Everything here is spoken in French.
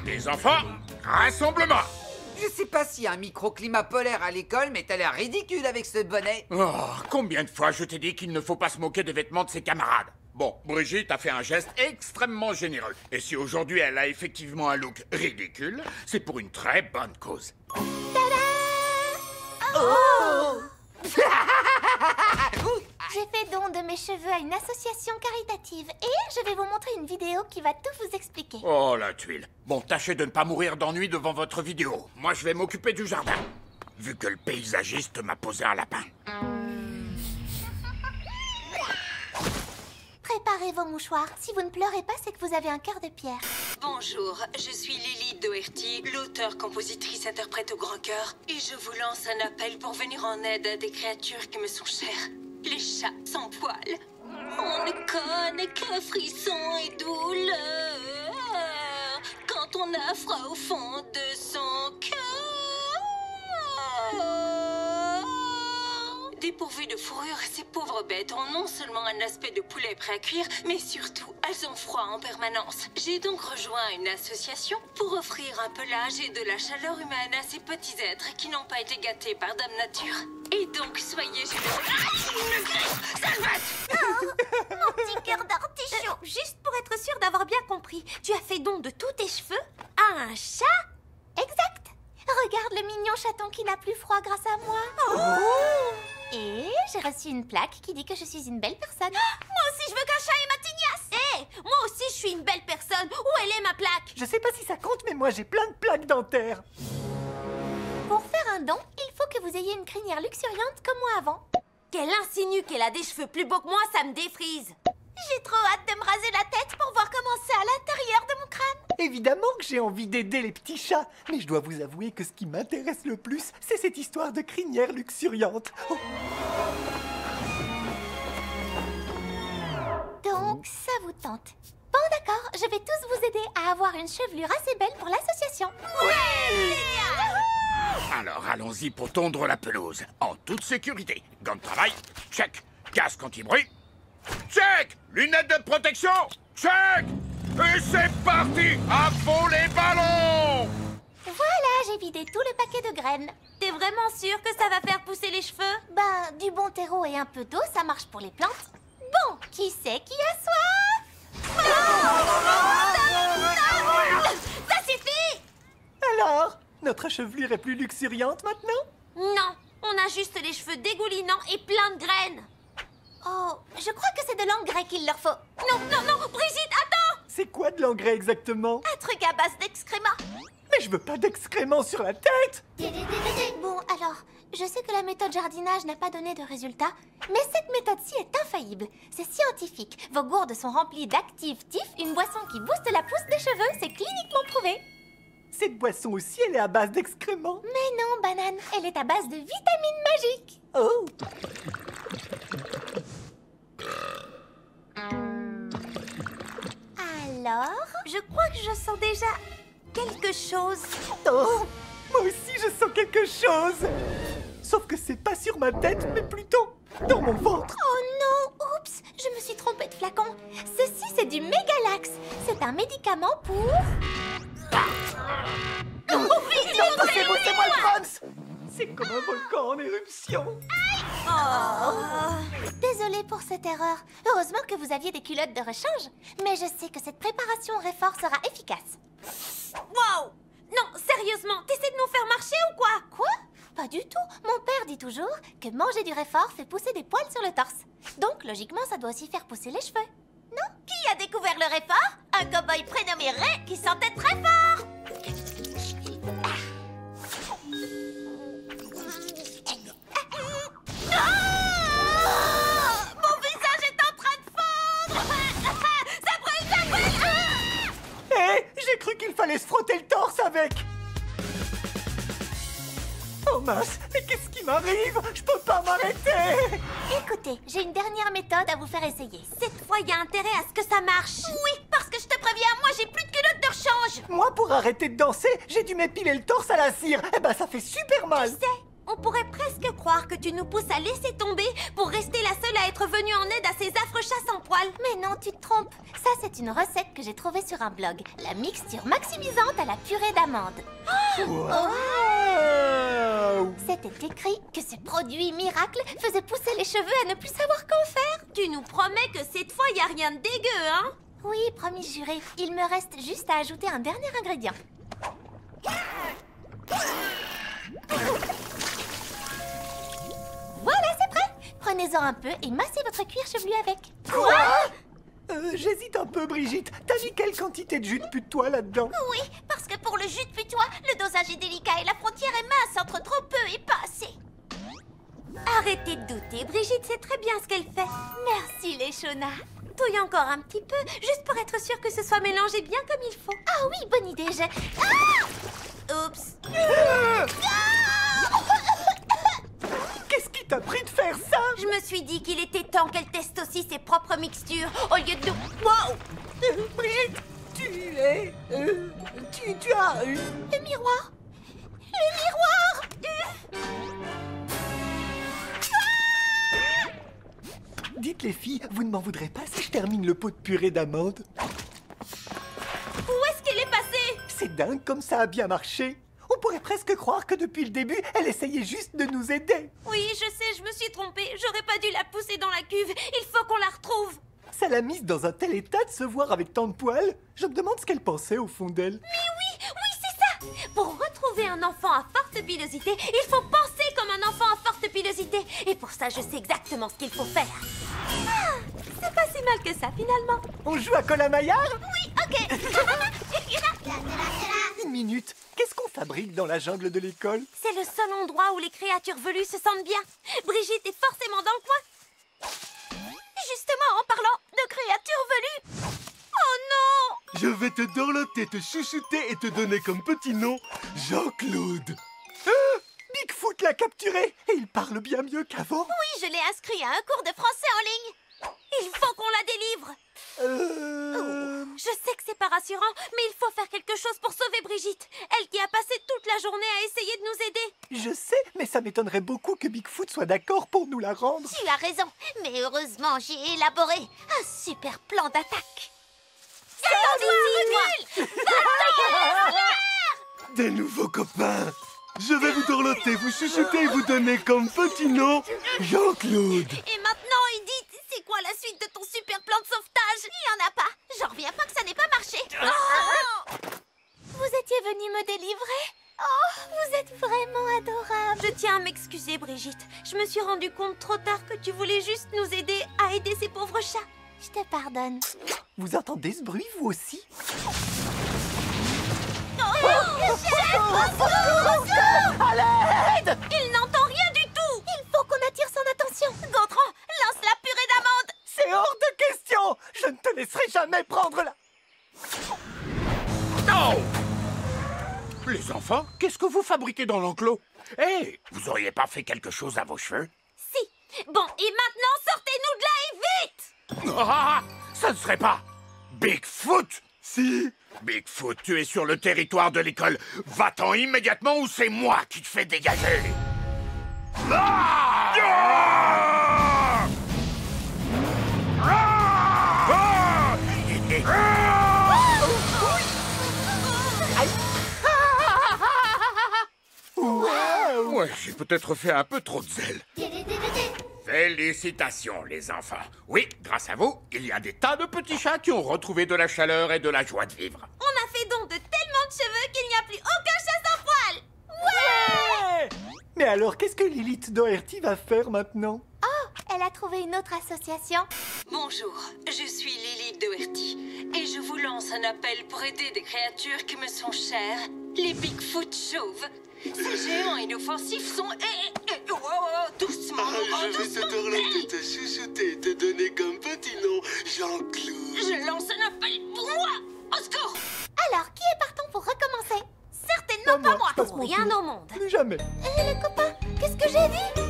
Les enfants, rassemblement! Je sais pas s'il y a un microclimat polaire à l'école, mais t'as l'air ridicule avec ce bonnet. Oh, combien de fois je t'ai dit qu'il ne faut pas se moquer des vêtements de ses camarades? Bon, Brigitte a fait un geste extrêmement généreux. Et si aujourd'hui elle a effectivement un look ridicule, c'est pour une très bonne cause. Oh J'ai fait don de mes cheveux à une association caritative et je vais vous montrer une vidéo qui va tout vous expliquer. Oh, la tuile. Bon, tâchez de ne pas mourir d'ennui devant votre vidéo. Moi, je vais m'occuper du jardin. Vu que le paysagiste m'a posé un lapin. Préparez vos mouchoirs. Si vous ne pleurez pas, c'est que vous avez un cœur de pierre. Bonjour, je suis Lily Doherty, l'auteure-compositrice-interprète au grand cœur. Et je vous lance un appel pour venir en aide à des créatures qui me sont chères. Les chats sans poils. On ne connaît que frissons et douleurs quand on a froid au fond de son cœur. Dépourvues de fourrure, ces pauvres bêtes ont non seulement un aspect de poulet prêt à cuire, mais surtout, elles ont froid en permanence. J'ai donc rejoint une association pour offrir un pelage et de la chaleur humaine à ces petits êtres qui n'ont pas été gâtés par Dame Nature. Et donc, soyez généreux. Mon petit cœur d'artichaut. Juste pour être sûre d'avoir bien compris, tu as fait don de tous tes cheveux à un chat? Exact. Regarde le mignon chaton qui n'a plus froid grâce à moi. Et j'ai reçu une plaque qui dit que je suis une belle personne. Moi aussi, je veux qu'un chat ait ma tignasse. Hé, moi aussi, je suis une belle personne. Où elle est, ma plaque? Je sais pas si ça compte, mais moi j'ai plein de plaques dentaires. Pour faire un don, il faut que vous ayez une crinière luxuriante comme moi avant. Qu'elle insinue qu'elle a des cheveux plus beaux que moi, ça me défrise. J'ai trop hâte de me raser la tête pour voir comment c'est à l'intérieur de mon crâne. Évidemment que j'ai envie d'aider les petits chats, mais je dois vous avouer que ce qui m'intéresse le plus, c'est cette histoire de crinière luxuriante. Oh. Donc, ça vous tente. Bon, d'accord, je vais tous vous aider à avoir une chevelure assez belle pour l'association. Alors, allons-y pour tondre la pelouse. En toute sécurité. Gants de travail, check. Casque anti-bruit, check. Lunettes de protection, check. Et c'est parti. À fond les ballons. Voilà, j'ai vidé tout le paquet de graines. T'es vraiment sûre que ça va faire pousser les cheveux? Ben, du bon terreau et un peu d'eau, ça marche pour les plantes. Bon, qui c'est qui a soif? Ça suffit! Alors, notre chevelure est plus luxuriante maintenant? Non, on a juste les cheveux dégoulinants et plein de graines. Oh, je crois que c'est de l'engrais qu'il leur faut. Non, non, non, Brigitte, attends! C'est quoi de l'engrais exactement? Un truc à base d'excréments. Mais je veux pas d'excréments sur la tête! Bon, alors, je sais que la méthode jardinage n'a pas donné de résultat, mais cette méthode-ci est infaillible. C'est scientifique. Vos gourdes sont remplies d'Active-Tif, une boisson qui booste la pousse des cheveux. C'est cliniquement prouvé. Cette boisson aussi, elle est à base d'excréments. Mais non, banane, elle est à base de vitamines magiques. Oh! Alors? Je crois que je sens déjà quelque chose. Oh! Moi aussi, je sens quelque chose! Sauf que c'est pas sur ma tête, mais plutôt dans mon ventre. Oh non! Oups! Je me suis trompée de flacon. Ceci, c'est du Mégalax. C'est un médicament pour... Non, poussez-vous, c'est moi le Franz! C'est comme un volcan en éruption. Désolée pour cette erreur. Heureusement que vous aviez des culottes de rechange. Mais je sais que cette préparation au réfort sera efficace. Wow! Non, sérieusement, t'essaies de nous faire marcher ou quoi? Quoi? Pas du tout. Mon père dit toujours que manger du réfort fait pousser des poils sur le torse. Donc, logiquement, ça doit aussi faire pousser les cheveux. Non? Qui a découvert le réfort? Un cow-boy prénommé Ray qui sentait très fort! Mon visage est en train de fondre! Ça brûle, ça brûle! Hé, j'ai cru qu'il fallait se frotter le torse avec. Oh mince, mais qu'est-ce qui m'arrive? Je peux pas m'arrêter! Écoutez, j'ai une dernière méthode à vous faire essayer. Cette fois, il y a intérêt à ce que ça marche. Oui, parce que je te préviens, moi, j'ai plus de culotte de rechange. Moi, pour arrêter de danser, j'ai dû m'épiler le torse à la cire. Eh ben, ça fait super mal. Tu sais, on pourrait presque croire que tu nous pousses à laisser tomber pour rester la seule à être venue en aide à ces affreux chats sans poils. Mais non, tu te trompes. Ça, c'est une recette que j'ai trouvée sur un blog. La mixture maximisante à la purée d'amande. Wow. C'était écrit que ce produit miracle faisait pousser les cheveux à ne plus savoir qu'en faire. Tu nous promets que cette fois, il n'y a rien de dégueu, hein? Oui, promis juré. Il me reste juste à ajouter un dernier ingrédient. Voilà, c'est prêt. Prenez-en un peu et massez votre cuir chevelu avec. Quoi? J'hésite un peu, Brigitte. T'as mis quelle quantité de jus de putois là-dedans? Oui, parce que pour le jus de putois, le dosage est délicat et la frontière est mince entre trop peu et pas assez. Arrêtez de douter, Brigitte sait très bien ce qu'elle fait. Merci, les Shona. Touille encore un petit peu, juste pour être sûr que ce soit mélangé bien comme il faut. Ah oui, bonne idée, Oups. Qu'est-ce qui t'a pris de faire ça? Je me suis dit qu'il était temps qu'elle teste aussi ses propres mixtures au lieu de... Wow! Brigitte, tu as eu... Le miroir. Le miroir. Dites les filles, vous ne m'en voudrez pas si je termine le pot de purée d'amande? Où est-ce qu'elle est passée? C'est dingue comme ça a bien marché. On pourrait presque croire que depuis le début, elle essayait juste de nous aider. Oui, je sais, je me suis trompée. J'aurais pas dû la pousser dans la cuve. Il faut qu'on la retrouve. Ça l'a mise dans un tel état de se voir avec tant de poils. Je me demande ce qu'elle pensait au fond d'elle. Oui, c'est ça. Pour retrouver un enfant à forte pilosité, il faut penser comme un enfant à forte pilosité. Et pour ça, je sais exactement ce qu'il faut faire. Ah, c'est pas si mal que ça, finalement. On joue à Colin-Maillard? Oui, ok. Une minute. Qu'est-ce qu'on fabrique dans la jungle de l'école? C'est le seul endroit où les créatures velues se sentent bien. Brigitte est forcément dans le coin. Justement, en parlant de créatures velues. Oh non! Je vais te dorloter, te chouchouter et te donner comme petit nom Jean-Claude. Bigfoot l'a capturé et il parle bien mieux qu'avant. Oui, je l'ai inscrit à un cours de français en ligne. Il faut qu'on la délivre. Je sais que c'est pas rassurant, mais il faut faire quelque chose pour sauver Brigitte. Elle qui a passé toute la journée à essayer de nous aider. Je sais, mais ça m'étonnerait beaucoup que Bigfoot soit d'accord pour nous la rendre. Tu as raison, mais heureusement, j'ai élaboré un super plan d'attaque. Des nouveaux copains. Je vais vous dorloter, vous chuchoter et vous donner comme petit nom Jean-Claude. Et maintenant, Edith, c'est quoi la suite de ton super plan de sauvetage? Il y en a pas. J'en reviens pas que ça n'ait pas marché. Oh! Vous étiez venu me délivrer? Oh, vous êtes vraiment adorable. Je tiens à m'excuser, Brigitte. Je me suis rendu compte trop tard que tu voulais juste nous aider à aider ces pauvres chats. Je te pardonne. Vous entendez ce bruit, vous aussi? À l'aide! Il n'entend rien du tout. Il faut qu'on attire son attention. Gontran, lance la purée d'amande. C'est hors de question! Je ne te laisserai jamais prendre la... Non! Les enfants, qu'est-ce que vous fabriquez dans l'enclos? Hé, vous auriez pas fait quelque chose à vos cheveux? Si. Bon, et maintenant, sortez-nous de là et vite! Ah, ça ne serait pas Bigfoot? Si. Bigfoot, tu es sur le territoire de l'école. Va-t'en immédiatement ou c'est moi qui te fais dégager. Ah! Ah! Ah! Ouais, j'ai peut-être fait un peu trop de zèle. Félicitations, les enfants. Oui, grâce à vous, il y a des tas de petits chats qui ont retrouvé de la chaleur et de la joie de vivre. On a fait don de tellement de cheveux qu'il n'y a plus aucun chat sans poil. Ouais! Mais alors, qu'est-ce que Lilith Doherty va faire maintenant? Oh, elle a trouvé une autre association. Bonjour, je suis Lily Doherty et je vous lance un appel pour aider des créatures qui me sont chères, les Bigfoot chauves. Ces géants inoffensifs sont... doucement, Je vais te dorloter, te chouchouter et te donner comme petit nom Jean-Claude. Je lance un appel pour moi. Au secours. Alors, qui est partant pour recommencer? Certainement Pas pas moi, moi. je passe Pour mon rien tour. au monde. Plus jamais. Les copains, ce que j'ai dit?